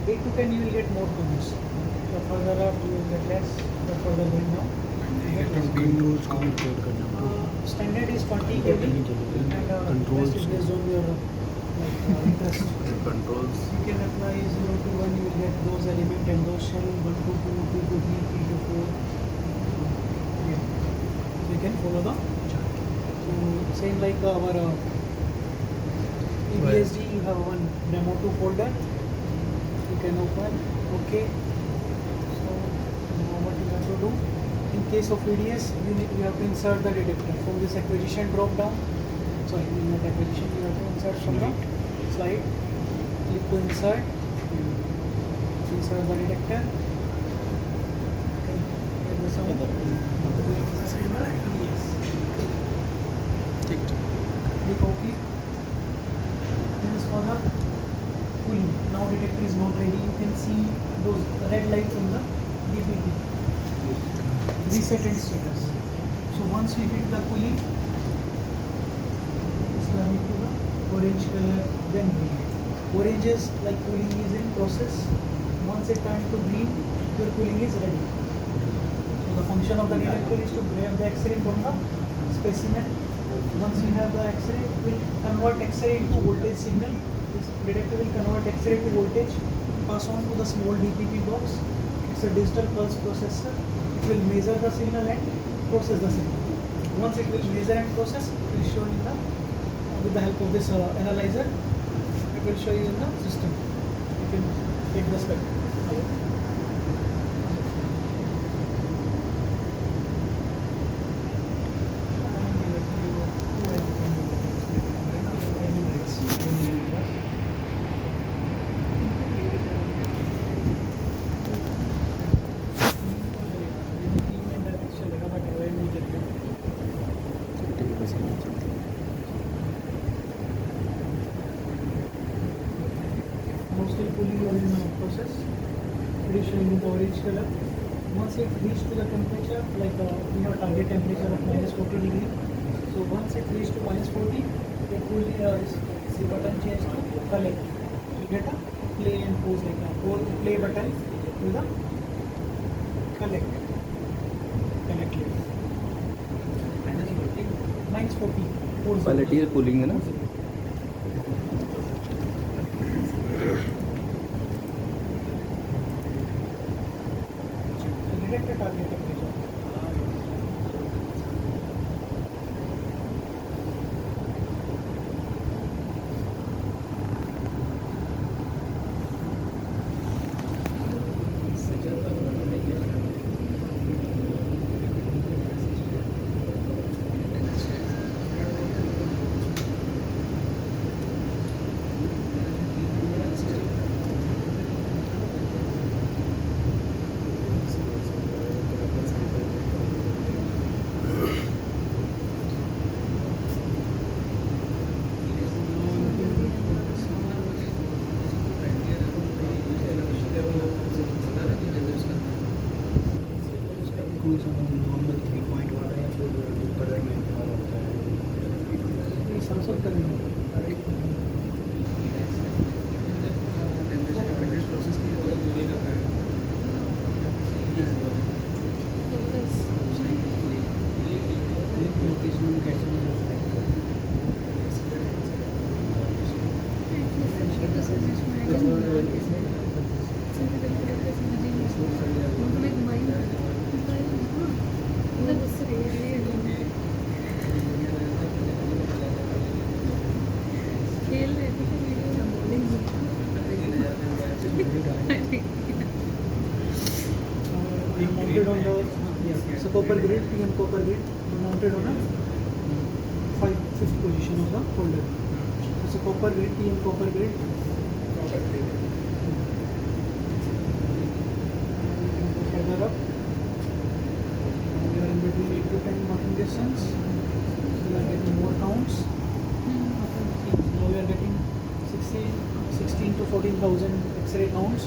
8 to 10 you will get more counts. The further up you will get less, the further going down. Controls को भी code करना Standard is 40 kb and rest is based on your interest. Controls You can apply 0 to 1, you will get those elements and those shell 1 to 2, 2 to 3, 3 to 4. Yeah. So you can follow the chart. So same like our EBSD, you have one demo 2 folder. You can open. Okay. So now what you have to do? In case of EDS, you have to insert the detector from this acquisition drop down. Sorry, not acquisition. You have to insert from the slide. Click to insert. Insert the detector. Okay. Get the sound. Yes. Click OK. This is for the cooling. Now detector is not ready. You can see those red lights on the DPP. Reset and status. So once we hit the cooling, it's coming to the orange color, then green. Orange is like cooling is in process. Once it turns to green, your cooling is ready. So the function of the detector is to grab the X-ray from the specimen. Once you have the X-ray, it will convert X-ray into voltage signal. This detector will convert X-ray to voltage, pass on to the small DPP box. It's a digital pulse processor. It will measure the signal and process the signal. Once it will measure and process, it will show in the, with the help of this analyzer, it will show you in the system. You can take the spec. Mostly cooling or in process. It is showing the orange color. Once it reaches to the temperature, like we have target temperature of -40 degree. So once it reaches to -40, the cooling the button changes to collect. You get a play and pause like a play button to the collect. Collect layer. -40. Quality है cooling है ना Detector target temperature. Normal 3.1 है या फिर colour में होता है संसद का नहीं mounted on the so copper grid, PM copper grid mounted on a 5th position of the folder. So copper grid, PM copper grid. Further up, we are in between 8 to 10 marking distance. So we are getting more counts. Now we are getting 16 to 14,000 X-ray counts.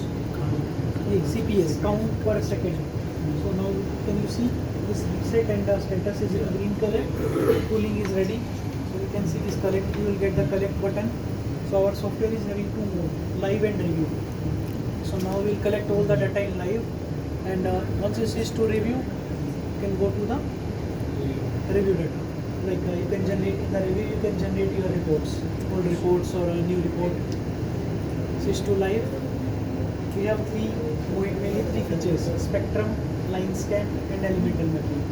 CPS, count per second. So now can you see this reset and the status is in green color. Cooling is ready. So you can see this collect. You will get the collect button. So our software is having two modes, live and review. So now we'll collect all the data in live, and once you switch to review, you can go to the review data. Like you can generate in the review, you can generate your reports, old reports or a new report. Switch to live. We have mainly three features: spectrum, line scan, and elemental mapping.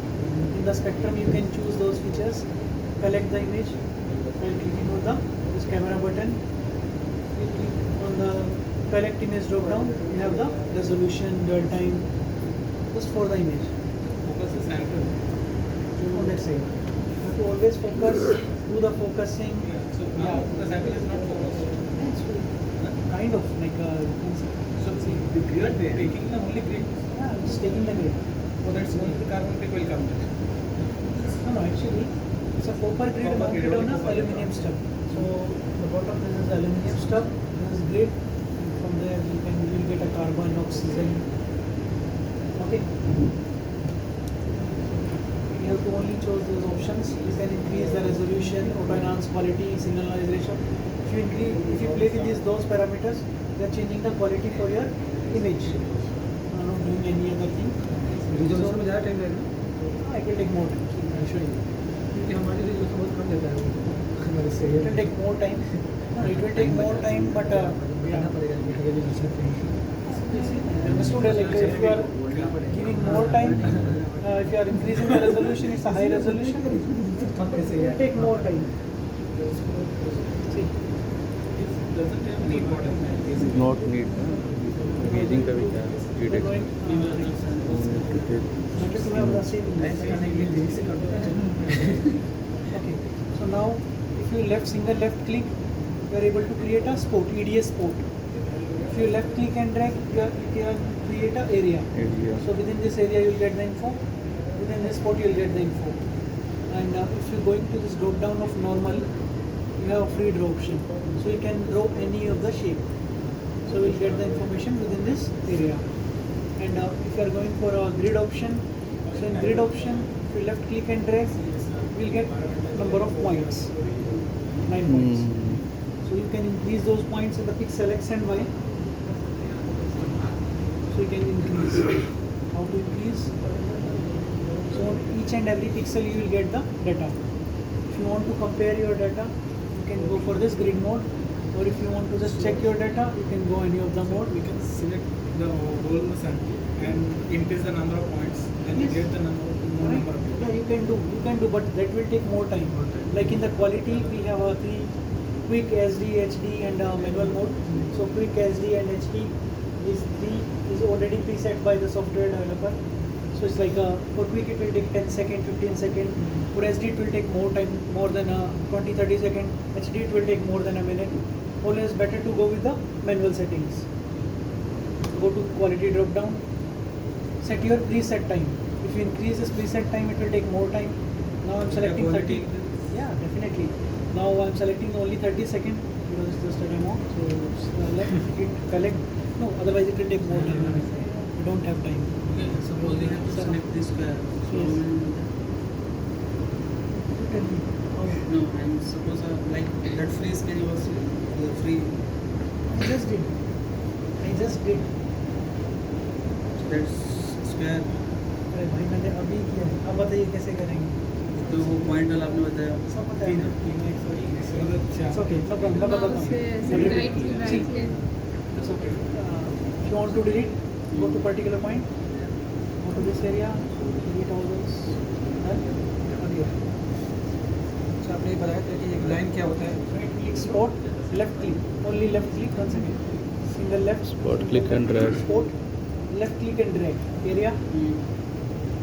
In the spectrum, you can choose those features, collect the image, and clicking on this camera button. You click on the collect image drop down. You have the resolution, dwell time, just for the image. Focus is anchored. On that side, you have to always focus. Do the focusing. So now the sample is not focused. It's kind of like a. So see, the grid taking the only grid. Yeah, it's taking the grid. So that's only the carbon tape will come there. No, actually, it's a copper grid Copper mounted grid, on a copper. aluminium stub. So the bottom this is the aluminium stub, this is grid, and from there you'll get a carbon, oxygen. Okay. You have to only choose those options. You can increase the resolution, auto enhance quality, signalization. If you play with those parameters, they are changing the quality for your image. Not doing any other thing. Resolution में ज़्यादा time लगेगा? It will take more time. I'll show you. क्योंकि हमारे resolution बहुत कम देता है हमारे से It will take more time. No, it will take more time, but करना पड़ेगा कि हमें resolution understood. Like if you are giving more time, if you are increasing the resolution, it's a high resolution. It will take more time. See, Doesn't have any importance. Not need gauging का भी क्या we are going better to have the same image. Okay. So now, if you single left click, you are able to create a spot, EDS spot. If you left click and drag, you can create an area. So within this area you will get the info. Within this spot you will get the info. And if you go into this drop down of normal, you have a free draw option. So you can draw any of the shape. So we'll get the information within this area. And if you are going for a grid option, so in grid option, if you left click and drag, we'll get number of points, 9 points. So you can increase those points in the pixel X and Y. So you can increase. How to increase? So on each and every pixel you will get the data. If you want to compare your data, you can go for this grid mode. Or if you want to just check your data, you can go any of the mode. We can select the whole sample and increase the number of points. Then Yes. you get the more number of points. Yeah, you can do, but that will take more time. Like in the quality, we have a three quick SD, HD, and manual mode. So quick SD and HD is already preset by the software developer. So it's like for quick it will take 10 seconds, 15 seconds. For SD it will take more time, more than 20-30 seconds. HD it will take more than a minute. Always better to go with the manual settings. Go to quality drop down. Set your preset time. If you increase this preset time, it will take more time. Now I'm selecting 30. Yeah, definitely. Now I'm selecting only 30 seconds because it's just a demo. So left hit collect. No, otherwise it will take more time. We don't have time. Okay, suppose we have to select this square. So Yes. no, and suppose like that free scale was free. I just did. That square. अरे भाई मैंने अभी किया है. अब बताइए कैसे करेंगे. तो वो पॉइंट वाला आपने बताया. सब पता है. It's okay. No problem. No problem. Mouse से right click. It's okay. If you want to delete, go to particular point. Go to this area. Delete all those. Okay. अच्छा आपने ये बताया था कि एक लाइन क्या होता है? Right click spot. Left click. Only left click. Once again. Single left. Spot click and drag. Spot. Left click and drag. Area.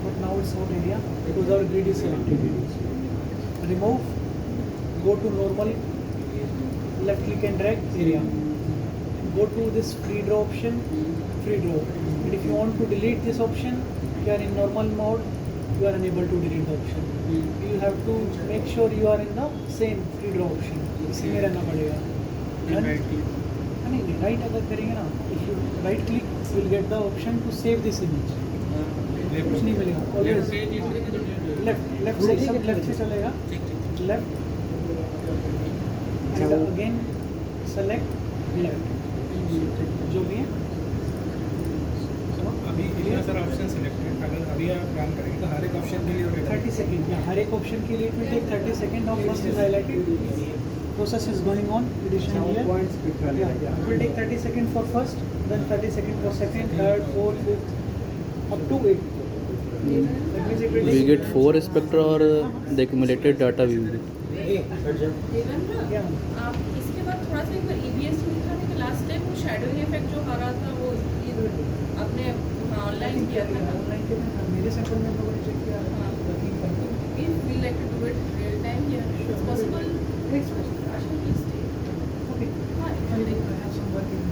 But now it's not area because our grid is selected. Remove. Go to normal. Left click and drag. Area. Go to this free draw option. Free draw. But if you want to delete this option, you are in normal mode. You are unable to delete the option. You have to make sure you are in the same free draw option. इसी में रहना पड़ेगा. Done? Right click. नहीं right अगर करेंगे ना, if you right click, you will get the option to save this image. कुछ नहीं मिलेगा. Always left से सब left से चलेगा. Left and again select left. जो भी है रन करेंगे तो हर एक ऑप्शन के लिए और 30 सेकेंड, yeah, हर एक ऑप्शन के लिए it will take 30 second. Now first is highlighted. Process is going on. Addition here. Yeah, it will take 30 seconds for first, then 30 seconds for second, third, fourth, fifth, up to 8. That means it will We take. get 4 spectra or the accumulated data we will get. Devendra, Yeah. आप इसके बाद थोड़ा सा एक बार EBS में दिखाने का last time वो शैडोइंग इफेक्ट जो आ रहा था वो आपने ऑनलाइन किया था ना. Online के में मेरे सैंपल में तो चेक किया. हाँ. Working करके. If we like to do it real time, yeah, it's possible. It's possible. Actually, please take. Okay. हाँ, I have some work in